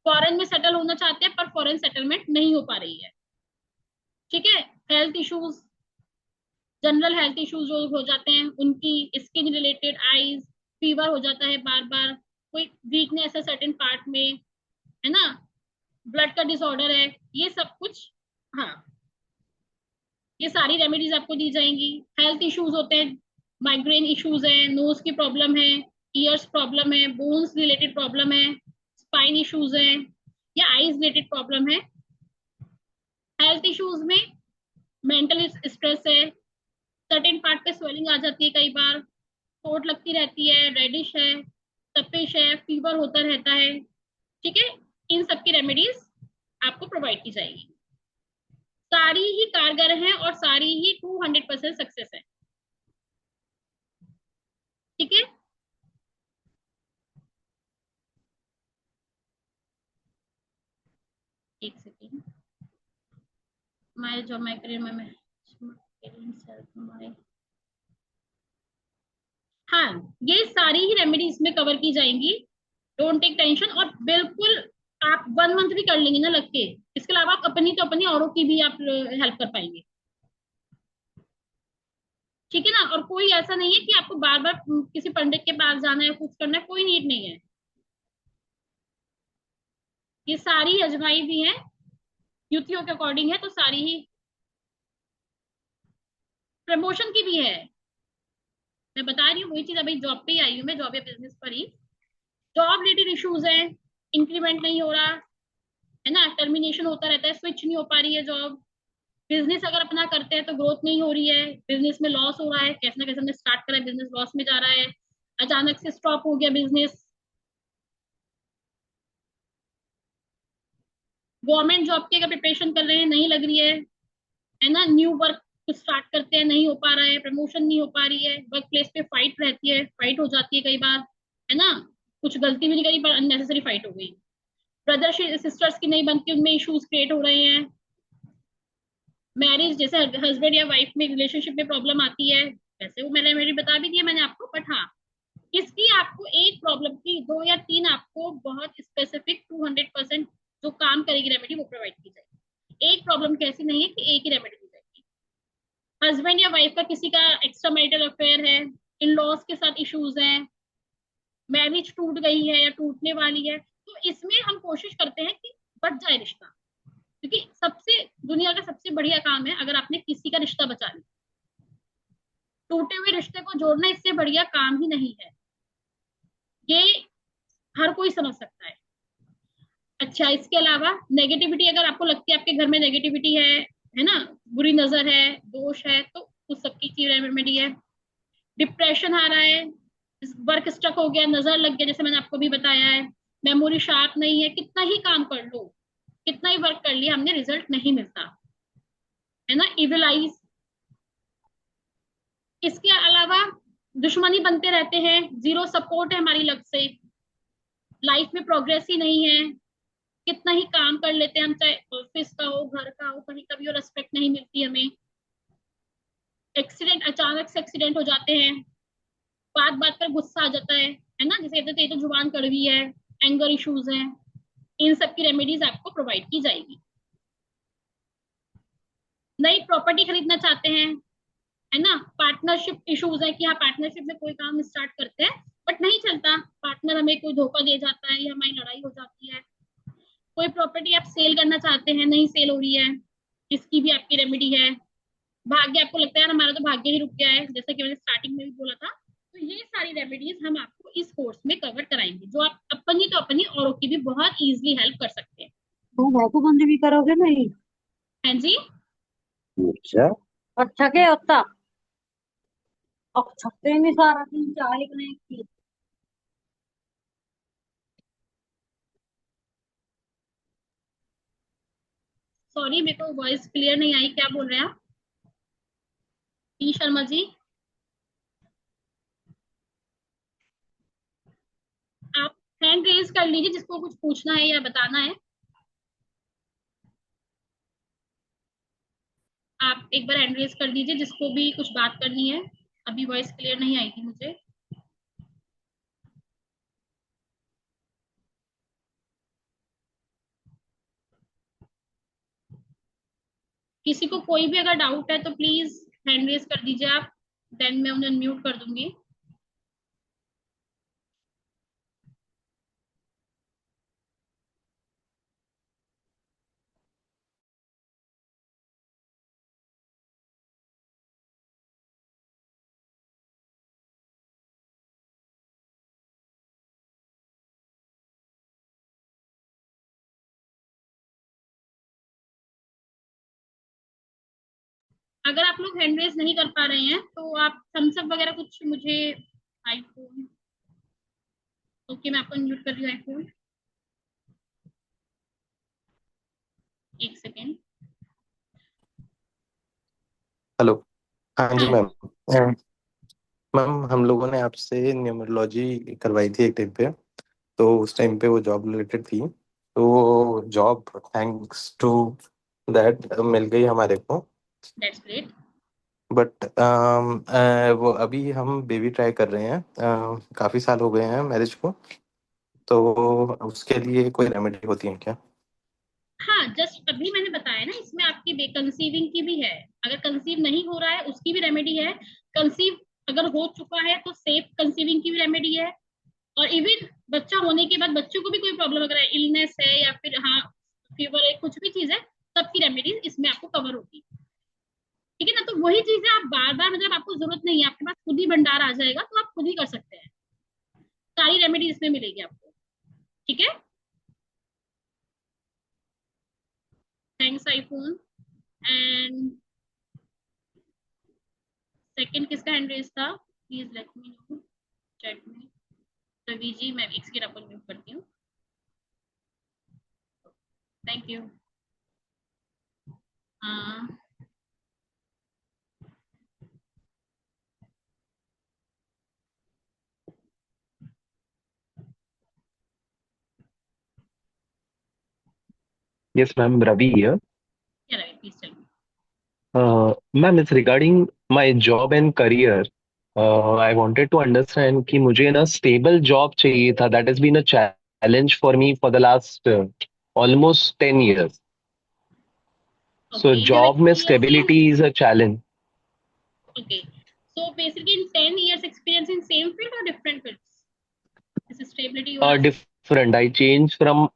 फॉरेन में सेटल होना चाहते हैं पर फॉरेन सेटलमेंट नहीं हो पा रही है, ठीक है। Health issues, general health issues जो हो जाते हैं उनकी, स्किन रिलेटेड, आईज, फीवर हो जाता है बार बार, कोई वीकनेस है सर्टेन पार्ट में, है ना, ब्लड का डिसऑर्डर है, ये सब कुछ, हाँ, ये सारी रेमेडीज आपको दी जाएंगी। हेल्थ इश्यूज होते हैं, माइग्रेन इश्यूज है, नोज की प्रॉब्लम है, ईयर्स प्रॉब्लम है, बोन्स रिलेटेड प्रॉब्लम है, स्पाइन इश्यूज है, या आईज रिलेटेड प्रॉब्लम है। हेल्थ इश्यूज में मेंटल स्ट्रेस है, सर्टेन पार्ट पे स्वेलिंग आ जाती है, कई बार चोट लगती रहती है, रेडिश है, तपिश है, फीवर होता रहता है, ठीक है। इन सब की रेमेडीज आपको प्रोवाइड की जाएगी, सारी ही कारगर हैं और सारी ही 200% सक्सेस है, ठीक है। एक second, my job my career में हाँ, ये सारी ही रेमेडी इसमें कवर की जाएंगी, डोंट टेक टेंशन, और बिल्कुल आप 1 मंथ भी कर लेंगे ना लग के, इसके अलावा आप अपनी तो अपनी औरों की भी आप हेल्प कर पाएंगे, ठीक है ना। और कोई ऐसा नहीं है कि आपको बार बार किसी पंडित के पास जाना है, कुछ करना है, कोई नीड नहीं है, ये सारी अजमाई भी है, युतियों के अकॉर्डिंग है, तो सारी ही, प्रमोशन की भी है, मैं बता रही हूँ वही चीज, अभी जॉब पे ही आई हूँ मैं, जॉब या बिजनेस पर ही, जॉब रिलेटेड इश्यूज है, इंक्रीमेंट नहीं हो रहा है ना, टर्मिनेशन होता रहता है, स्विच नहीं हो पा रही है जॉब, बिजनेस अगर अपना करते हैं तो ग्रोथ नहीं हो रही है, बिजनेस में लॉस हो रहा है, कैसे ना कैसे हमने स्टार्ट करा है, बिजनेस लॉस में जा रहा है, अचानक से स्टॉप हो गया बिजनेस, गवर्नमेंट जॉब की अगर प्रिपरेशन कर रहे हैं नहीं लग रही है ना, न्यू वर्क कुछ स्टार्ट करते हैं नहीं हो पा रहा है, प्रमोशन नहीं हो पा रही है, वर्क प्लेस पे फाइट रहती है, फाइट हो जाती है कई बार, है ना, कुछ गलती भी नहीं करी पर अननेसेसरी फाइट हो गई, ब्रदर सिस्टर्स की नहीं बनती, उनमें इश्यूज क्रिएट हो रहे हैं, मैरिज जैसे हस्बैंड या वाइफ में रिलेशनशिप में प्रॉब्लम आती है, वैसे वो मैंने मेरी बता भी दिया मैंने आपको, बट हाँ, इसकी आपको एक प्रॉब्लम की 2 या 3 आपको बहुत स्पेसिफिक 200% जो काम करेगी रेमेडी वो प्रोवाइड की जाएगी, एक प्रॉब्लम की ऐसी नहीं है कि एक ही रेमेडी दी जाएगी। हस्बैंड या वाइफ का किसी का एक्स्ट्रा मैरिटल अफेयर है, इन लॉज के साथ इश्यूज हैं, मैरिज टूट गई है या टूटने वाली है, तो इसमें हम कोशिश करते हैं कि बच जाए रिश्ता, क्योंकि सबसे दुनिया का सबसे बढ़िया काम है अगर आपने किसी का रिश्ता बचा लिया, टूटे हुए रिश्ते को जोड़ना इससे बढ़िया काम ही नहीं है, ये हर कोई समझ सकता है। अच्छा, इसके अलावा नेगेटिविटी अगर आपको लगती है आपके घर में नेगेटिविटी है ना, बुरी नजर है, दोष है, तो उस सबकी चीज रेमेडी है। डिप्रेशन आ रहा है, वर्क स्टक हो गया, नजर लग गया, जैसे मैंने आपको भी बताया है, मेमोरी शार्प नहीं है, कितना ही काम कर लो, कितना ही वर्क कर लिया, हमने रिजल्ट नहीं मिलता, है ना, इविल आईज। इसके अलावा दुश्मनी बनते रहते हैं, जीरो सपोर्ट है हमारी लग से, लाइफ में प्रोग्रेस ही नहीं है, कितना ही काम कर लेते हैं हम, चाहे ऑफिस का हो घर का हो, कहीं कभी रेस्पेक्ट नहीं मिलती हमें, एक्सीडेंट, अचानक से एक्सीडेंट हो जाते हैं, बात बात पर गुस्सा आ जाता है, है ना, जैसे कहते थे ये तो जुबान कड़वी है, एंगर इश्यूज हैं, इन सब की रेमेडीज आपको प्रोवाइड की जाएगी। नई प्रॉपर्टी खरीदना चाहते हैं, है ना, पार्टनरशिप इश्यूज है कि हाँ पार्टनरशिप में कोई काम स्टार्ट करते हैं बट नहीं चलता, पार्टनर हमें कोई धोखा दे जाता है या हमारी लड़ाई हो जाती है। कोई प्रॉपर्टी आप सेल करना चाहते हैं, नहीं सेल हो रही है, इसकी भी आपकी रेमेडी है। भाग्य, आपको लगता है यार हमारा तो भाग्य ही रुक गया है, जैसा कि मैंने स्टार्टिंग में भी बोला था, तो ये सारी रेमेडीज हम आपको इस कोर्स में कवर कराएंगे, जो आप अपनी तो अपनी औरों की भी बहुत इजीली हेल्प कर सकते हैं। तो भाकू बंदी भी करोगे नहीं? हाँ जी। अच्छा। अच्छा क्या होता? अब छपते ही नहीं सारा दिन चाय बनाए की। सॉरी, मेरे को वॉइस क्लियर नहीं आई, क्या बोल रहे हैं आप? पी शर्मा जी, आप हैंड रेज कर लीजिए जिसको कुछ पूछना है या बताना है। आप एक बार हैंड रेज कर दीजिए जिसको भी कुछ बात करनी है। अभी वॉइस क्लियर नहीं आई थी मुझे। किसी को कोई भी अगर डाउट है तो प्लीज हैंड रेज कर दीजिए आप, देन मैं उन्हें अनम्यूट कर दूंगी। अगर आप लोग हैंड रेज नहीं कर पा रहे हैं तो आप थम्स अप वगैरह कुछ मुझे। आईफोन, ओके मैं आपको अनम्यूट कर रही हूँ, आईफोन, एक सेकेंड। हेलो। हाँ जी हाँ मैम। मैम हम लोगों ने आपसे न्यूमरोलॉजी करवाई थी एक टाइम पे, तो उस टाइम पे वो जॉब रिलेटेड थी, तो वो जॉब थैंक्स टू दैट मिल गई हमारे को। That's great. बट वो अभी हम बेबी ट्राई कर रहे हैं, काफ़ी साल हो गए हैं मैरिज को, तो उसके लिए कोई रेमेडी होती है क्या? हाँ, जस्ट अभी मैंने बताया ना, इसमें आपकी कंसीविंग की भी है। अगर कंसीव नहीं हो रहा है उसकी भी रेमेडी है। कंसीव अगर हो चुका है तो सेफ कंसीविंग की भी रेमेडी है। और इवन बच्चा होने के बाद बच्चों को भी कोई प्रॉब्लम अगर इलनेस है या फिर हाँ फीवर है, कुछ भी चीज है, सबकी रेमेडीज इसमें आपको कवर होगी। ठीक है ना, तो वही चीजें आप बार बार, मतलब आपको जरूरत नहीं है, आपके पास खुद ही भंडार आ जाएगा तो आप खुद ही कर सकते हैं। सारी रेमेडी इसमें मिलेगी आपको। ठीक है। Thanks iPhone. एंड सेकंड किसका हैंड रेस था, please let me know chat में। रवि जी, मैं एक सेकंड आपको म्यूट करती हूँ। Thank you. हाँ, Yes, ma'am. Ravi here. क्या Ravi, please tell me. Ma'am, it's regarding my job and career. I wanted to understand कि मुझे ना stable job चाहिए था. That has been a challenge for me for the last almost 10 years. So okay, you have job में experience in, stability is a challenge. Okay, so basically in 10 years experience in same field or different fields? This is stability you are asking. Different. I changed from,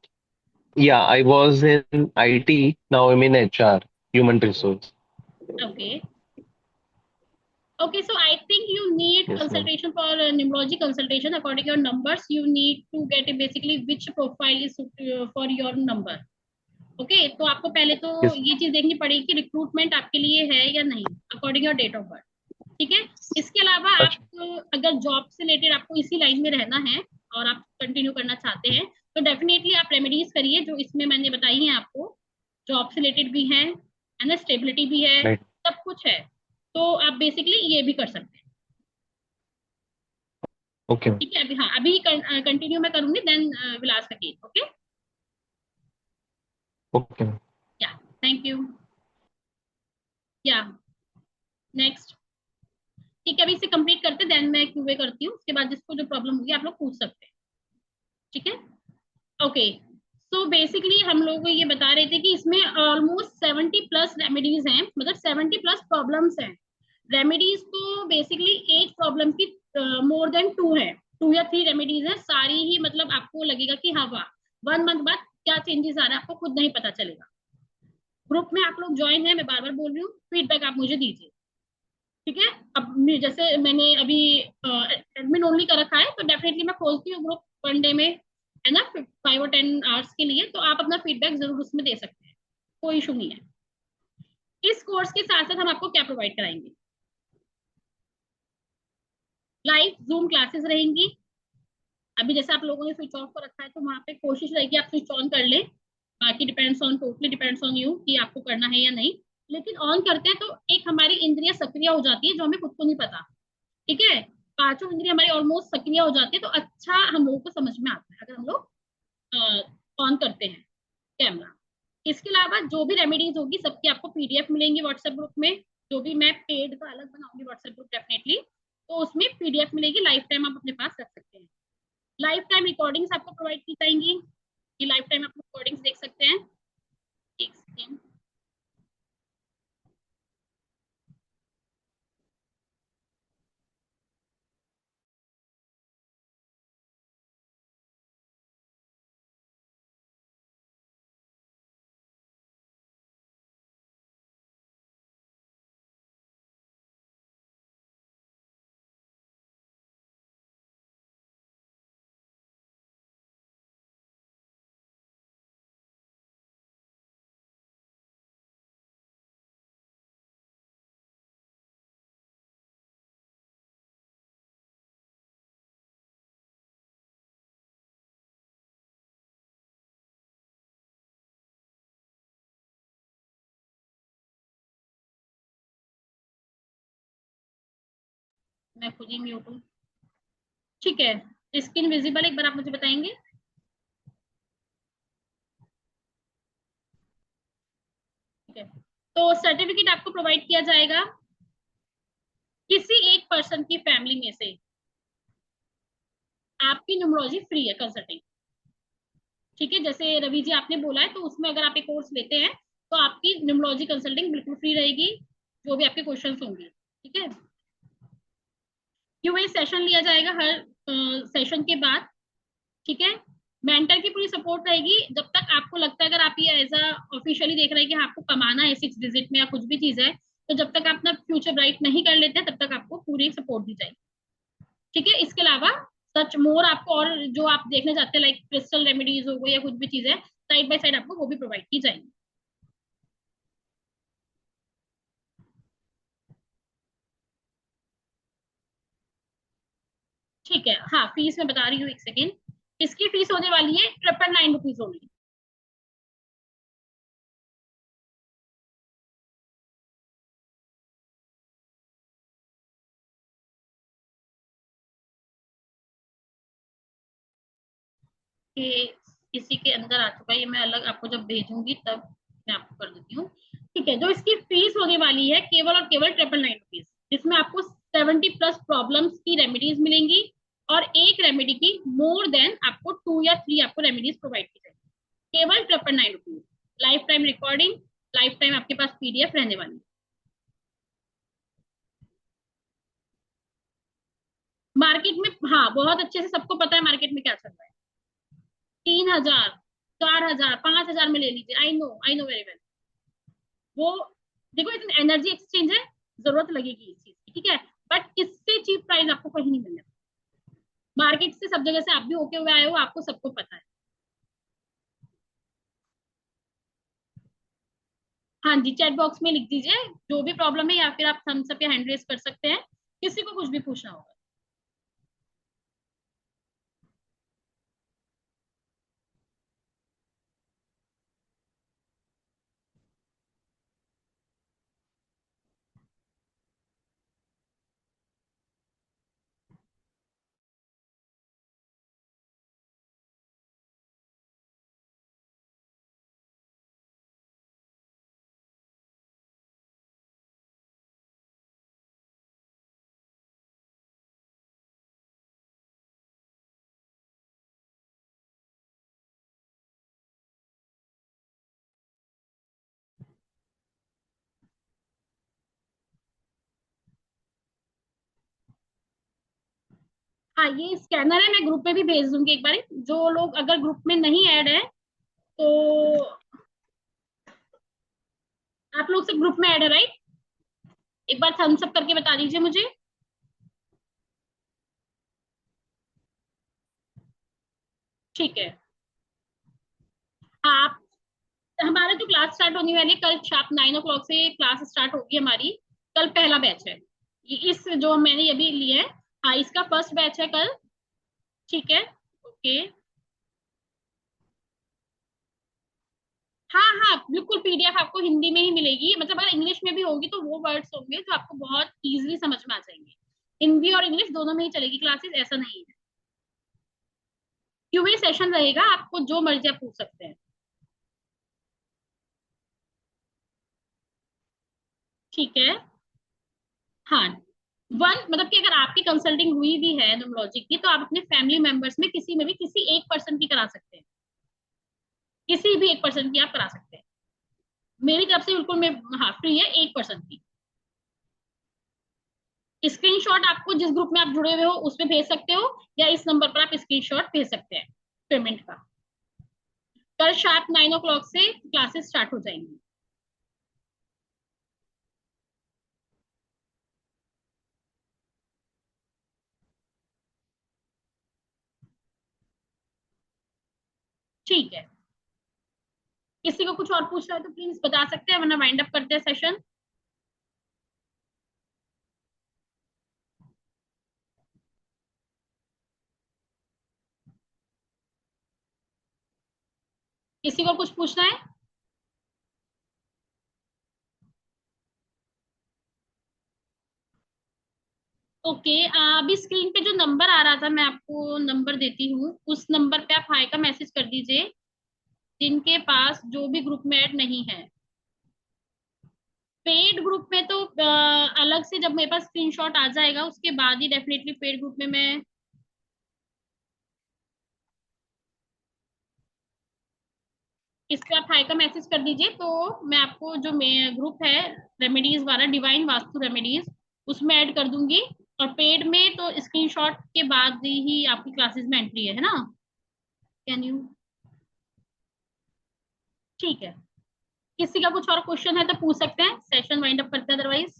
yeah, I was in IT. Now I'm in HR, human resource. Okay. Okay, so I think you need Yes, ma'am. consultation for numerology consultation. According to your numbers, you need to get basically which profile is for your number. Okay तो आपको पहले तो Yes. ये चीज देखनी पड़ेगी कि recruitment आपके लिए है या नहीं, according your date of birth. ठीक है। इसके अलावा आप अच्छा. अगर जॉब से रिलेटेड आपको इसी लाइन में रहना है और आप कंटिन्यू करना चाहते हैं तो डेफिनेटली आप रेमेडीज करिए जो इसमें मैंने बताई हैं आपको। जॉब से रिलेटेड भी है ना, स्टेबिलिटी भी है, Right. सब कुछ है। तो आप बेसिकली ये भी कर सकते हैं। Okay. ठीक है, अभी हाँ अभी कंटिन्यू मैं करूंगी, then will ask again. Okay. Okay. Yeah, thank you. Yeah, next. ठीक है, अभी इसे कंप्लीट करते देन मैं क्यूए करती हूँ, उसके बाद जिसको जो प्रॉब्लम होगी आप लोग पूछ सकते हैं। ठीक है, ओके। सो बेसिकली हम लोग ये बता रहे थे कि इसमें ऑलमोस्ट 70+ रेमेडीज हैं, मतलब 70+ प्रॉब्लम्स हैं। रेमेडीज तो बेसिकली एक प्रॉब्लम की मोर देन टू है, 2 या 3 रेमेडीज है सारी ही, मतलब आपको लगेगा कि हाँ वाह, 1 मंथ बाद क्या चेंजेस आ रहा है आपको खुद नहीं पता चलेगा। ग्रुप में आप लोग ज्वाइन है, मैं बार बार बोल रही हूँ, फीडबैक आप मुझे दीजिए। ठीक है, अब जैसे मैंने अभी एडमिन ओनली कर रखा है, तो डेफिनेटली मैं खोलती हूँ ग्रुप 1 डे में, है ना, 5 और 10 आवर्स के लिए, तो आप अपना फीडबैक जरूर उसमें दे सकते हैं, कोई इशू नहीं है। इस कोर्स के साथ साथ हम आपको क्या प्रोवाइड कराएंगे, लाइव जूम क्लासेस रहेंगी। अभी जैसे आप लोगों ने स्विच ऑफ कर रखा है, तो वहां पे कोशिश रहेगी आप स्विच ऑन कर ले, बाकी depends on, totally depends on you कि आपको करना है या नहीं। लेकिन ऑन करते हैं तो एक हमारी इंद्रियां सक्रिय हो जाती है जो हमें खुद को नहीं पता। ठीक है, 5 इंद्रिय हमारी ऑलमोस्ट सक्रिय हो जाती है, तो अच्छा हम लोगों को समझ में आता है अगर हम लोग ऑन करते हैं कैमरा। इसके अलावा जो भी रेमेडीज होगी सबकी आपको पीडीएफ मिलेंगी व्हाट्सएप ग्रुप में, जो भी मैं पेड का अलग बनाऊंगी व्हाट्सएप ग्रुप डेफिनेटली, तो उसमें पीडीएफ मिलेगी, लाइफ टाइम आप अपने पास रख सकते हैं। लाइफ टाइम रिकॉर्डिंग्स आपको प्रोवाइड की जाएंगी, कि लाइफ टाइम आप रिकॉर्डिंग्स देख सकते हैं। एक सेकेंड, मैं खुद ही म्यूट हूँ। ठीक है, स्क्रीन विजिबल एक बार आप मुझे बताएंगे। ठीक है, तो सर्टिफिकेट आपको प्रोवाइड किया जाएगा किसी एक पर्सन की फैमिली में से। आपकी न्यूमरोलॉजी फ्री है कंसल्टिंग। ठीक है, जैसे रवि जी आपने बोला है, तो उसमें अगर आप एक कोर्स लेते हैं तो आपकी न्यूमरोलॉजी कंसल्टिंग बिल्कुल फ्री रहेगी, जो भी आपके क्वेश्चंस होंगे। ठीक है, क्योंकि सेशन लिया जाएगा हर सेशन के बाद। ठीक है, मेंटर की पूरी सपोर्ट रहेगी जब तक आपको लगता है, अगर आप ये एज अ ऑफिशियली देख रहे हैं कि हाँ, आपको कमाना है 6 डिजिट में या कुछ भी चीज है, तो जब तक आप अपना फ्यूचर ब्राइट नहीं कर लेते तब तक आपको पूरी सपोर्ट दी जाएगी। ठीक है, इसके अलावा सच मोर आपको और जो आप देखना चाहते हैं लाइक क्रिस्टल रेमेडीज हो गई या कुछ भी चीज है, साइड बाय साइड आपको वो भी प्रोवाइड की जाएंगी। ठीक है, हाँ फीस मैं बता रही हूँ, एक सेकेंड। इसकी फीस होने वाली है 999 रुपीज ओनली। कि किसी के अंदर आ चुका है, ये मैं अलग आपको जब भेजूंगी तब मैं आपको कर देती हूँ। ठीक है, जो इसकी फीस होने वाली है केवल और केवल 999 रुपीज, जिसमें आपको 70+ प्रॉब्लम्स की रेमेडीज मिलेंगी, और एक रेमेडी की मोर देन आपको 2 या 3 आपको रेमेडीज प्रोवाइड की जाएगी, केवल 999 rupees. Life time recording, life time आपके पास पीडीएफ रहने वाली है। मार्केट में हाँ बहुत अच्छे से सबको पता है मार्केट में क्या चल रहा है। 3,000, 4,000, 5,000 में ले लीजिए, आई नो वेरी वेल। वो देखो, इतनी एनर्जी एक्सचेंज है, जरूरत लगेगी इस चीज की। ठीक है, बट इससे चीप प्राइस आपको कहीं नहीं मिलेगा। मार्केट से सब जगह से आप भी होके हुए आए हो, आपको सबको पता है। हाँ जी, चैट बॉक्स में लिख दीजिए जो भी प्रॉब्लम है, या फिर आप हम सब पे हैंड रेस कर सकते हैं, किसी को कुछ भी पूछना होगा। हाँ ये स्कैनर है, मैं ग्रुप में भी भेज दूंगी एक बार। जो लोग अगर ग्रुप में नहीं ऐड है तो आप लोग सब ग्रुप में ऐड है राइट? एक बार थम्स अप करके बता दीजिए मुझे। ठीक है। हाँ आप, हमारा जो क्लास स्टार्ट होने वाली है कल शार्प 9 o'clock से क्लास स्टार्ट होगी हमारी। कल पहला बैच है, इस जो मैंने अभी लिया है। हाँ इसका फर्स्ट बैच है कल। ठीक है। ओके। हाँ हाँ बिल्कुल, पीडीएफ आपको हिंदी में ही मिलेगी, मतलब अगर इंग्लिश में भी होगी तो वो वर्ड्स होंगे जो आपको बहुत इजीली समझ में आ जाएंगे। हिंदी और इंग्लिश दोनों में ही चलेगी क्लासेस, ऐसा नहीं है। क्यूए सेशन रहेगा, आपको जो मर्जी आप पूछ सकते हैं। ठीक है। हाँ वन मतलब कि अगर आपकी कंसल्टिंग हुई भी है न्यूमरोलॉजी की तो आप अपने फैमिली मेंबर्स में किसी में भी किसी एक पर्सन की करा सकते हैं। किसी भी एक पर्सन की आप करा सकते हैं। मेरी तरफ से बिल्कुल मैं, हाँ फ्री है एक पर्सन की। स्क्रीनशॉट आपको जिस ग्रुप में आप जुड़े हुए हो उसमें भेज सकते हो, या इस नंबर पर आप स्क्रीनशॉट भेज सकते हैं पेमेंट का। कल शार्प 9 o'clock से क्लासेस स्टार्ट हो जाएंगी। ठीक है। किसी को कुछ और पूछना है तो प्लीज बता सकते हैं, वरना वाइंड अप करते हैं सेशन। किसी को कुछ पूछना है? ओके। अभी स्क्रीन पे जो नंबर आ रहा था मैं आपको नंबर देती हूँ, उस नंबर पे आप हाई का मैसेज कर दीजिए जिनके पास जो भी ग्रुप में ऐड नहीं है। पेड ग्रुप में तो अलग से जब मेरे पास स्क्रीनशॉट आ जाएगा उसके बाद ही डेफिनेटली पेड ग्रुप में मैं, इस पे आप हाई का मैसेज कर दीजिए तो मैं आपको जो ग्रुप है रेमेडीज वाला, डिवाइन वास्तु रेमेडीज, उसमें ऐड कर दूंगी। और पेड में तो स्क्रीनशॉट के बाद ही आपकी क्लासेस में एंट्री है ना? Can you? ठीक है। किसी का कुछ और क्वेश्चन है तो पूछ सकते हैं, सेशन वाइंड अप करते हैं अदरवाइज।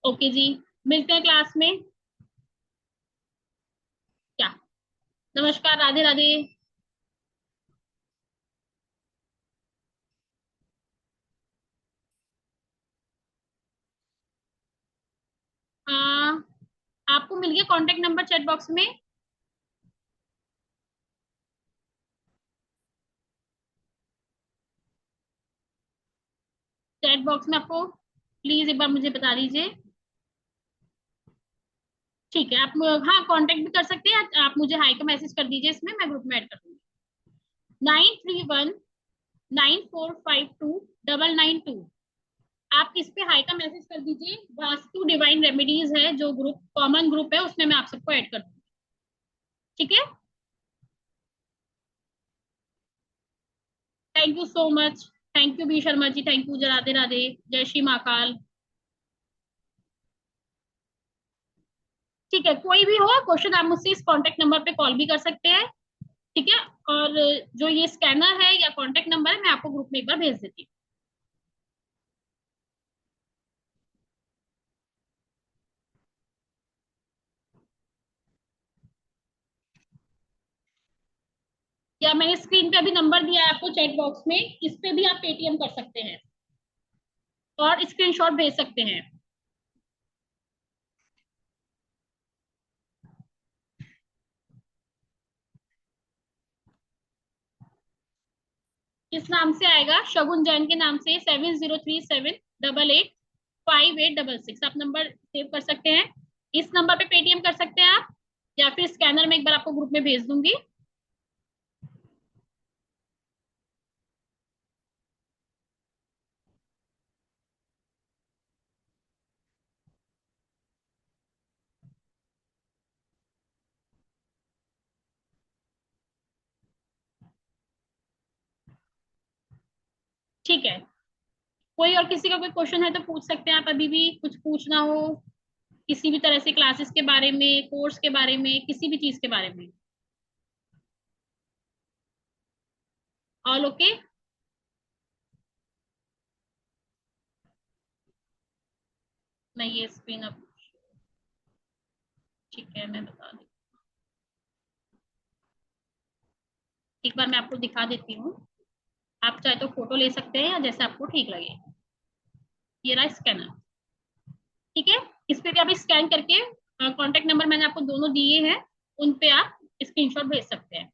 ओके जी, मिलते हैं क्लास में। क्या? नमस्कार, राधे राधे। हाँ आपको मिल गया कॉन्टेक्ट नंबर चैट बॉक्स में? चैट बॉक्स में आपको प्लीज एक बार मुझे बता दीजिए। ठीक है, आप हाँ कांटेक्ट भी कर सकते हैं, आप मुझे हाई का मैसेज कर दीजिए, इसमें मैं ग्रुप में ऐड कर दूंगी। 9319452992। आप इस पे हाई का मैसेज कर दीजिए, वास्तु डिवाइन रेमेडीज है जो ग्रुप, कॉमन ग्रुप है, उसमें मैं आप सबको ऐड कर दूंगी। ठीक है। Thank you so much. Thank you B Sharma ji, thank you, Radhe Radhe, जय श्री महाकाल। ठीक है, कोई भी हो क्वेश्चन आप मुझसे इस कॉन्टेक्ट नंबर पे कॉल भी कर सकते हैं। ठीक है। और जो ये स्कैनर है या कॉन्टेक्ट नंबर है मैं आपको ग्रुप में एक बार भेज देती हूँ। या मैंने स्क्रीन पे अभी नंबर दिया है आपको चैट बॉक्स में, इस पे भी आप पेटीएम कर सकते हैं और स्क्रीनशॉट भेज सकते हैं। किस नाम से आएगा? शगुन जैन के नाम से, 7037885866। आप नंबर सेव कर सकते हैं, इस नंबर पे पेटीएम कर सकते हैं आप, या फिर स्कैनर में एक बार आपको ग्रुप में भेज दूंगी। ठीक है। कोई और किसी का कोई क्वेश्चन है तो पूछ सकते हैं आप, अभी भी कुछ पूछना हो किसी भी तरह से क्लासेस के बारे में, कोर्स के बारे में, किसी भी चीज के बारे में? All okay? मैं ये स्क्रीन अब, ठीक है मैं बता दी, एक बार मैं आपको दिखा देती हूँ। आप चाहे तो फोटो ले सकते हैं या जैसे आपको ठीक लगे। ये रहा स्कैनर, ठीक है। इस पे भी आप स्कैन करके, कांटेक्ट नंबर मैंने आपको दोनों दिए हैं, उन पे आप स्क्रीनशॉट भेज सकते हैं।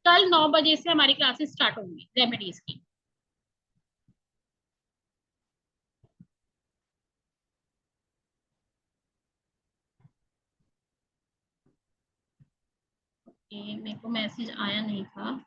कल 9 बजे से हमारी क्लासेस स्टार्ट होंगी रेमेडीज की। ये मेरे को मैसेज आया नहीं था।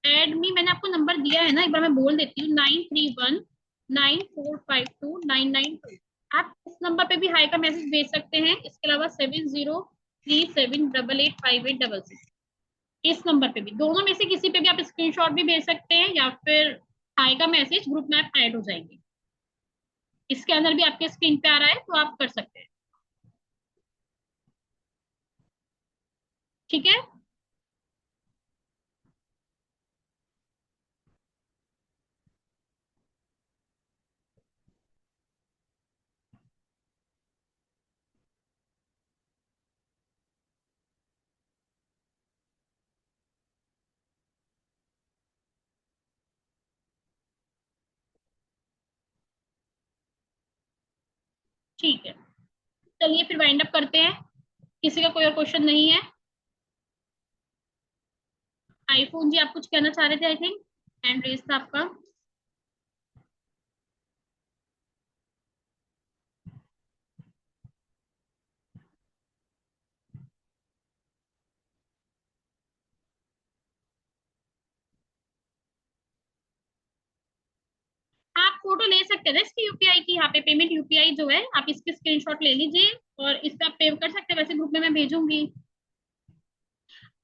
एडमी मैंने आपको नंबर दिया है ना, एक बार मैं बोल देती हूँ, 9319452992। आप इस नंबर पे भी हाई का मैसेज भेज सकते हैं। इसके अलावा 7037885866, इस नंबर पे भी, दोनों में से किसी पे भी आप स्क्रीनशॉट भी भेज सकते हैं या फिर हाई का मैसेज, ग्रुप में आप ऐड हो जाएंगे। स्कैनर भी आपके स्क्रीन पे आ रहा है तो आप कर सकते हैं, ठीक है। ठीक है, चलिए फिर वाइंड अप करते हैं। किसी का कोई और क्वेश्चन नहीं है? आईफोन जी आप कुछ कहना चाह रहे थे, आई थिंक हैंड रेस था आपका। आप फोटो ले सकते हैं इसकी यूपीआई की, यहाँ पे पेमेंट यूपीआई जो है आप इसकी स्क्रीनशॉट ले लीजिए और इस पे आप पे कर सकते हैं। वैसे ग्रुप में मैं भेजूंगी।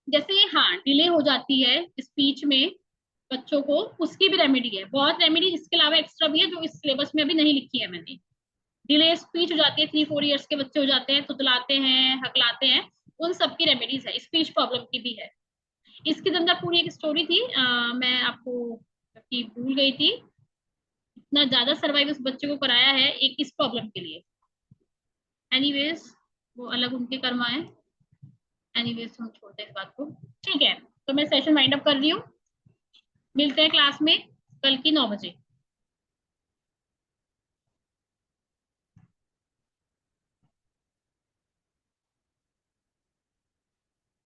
जैसे हाँ डिले हो जाती है स्पीच में बच्चों को, उसकी भी रेमेडी है, बहुत रेमेडी इसके अलावा एक्स्ट्रा भी है जो इस सिलेबस में अभी नहीं लिखी है मैंने। डिले स्पीच हो जाती है, 3-4 इयर्स के बच्चे हो जाते हैं, तुतलाते हैं, हकलाते हैं, उन सबकी रेमेडीज है, स्पीच प्रॉब्लम की भी है। इसके अंदर पूरी एक स्टोरी थी, मैं आपको कि भूल गई थी। इतना ज्यादा सर्वाइव उस बच्चे को कराया है एक इस प्रॉब्लम के लिए। एनीवेज वो अलग उनके कर्म आए। एनीवेज हम छोड़ते हैं इस बात को, ठीक है। तो मैं सेशन वाइंड अप कर रही हूँ। मिलते हैं क्लास में कल की 9 बजे।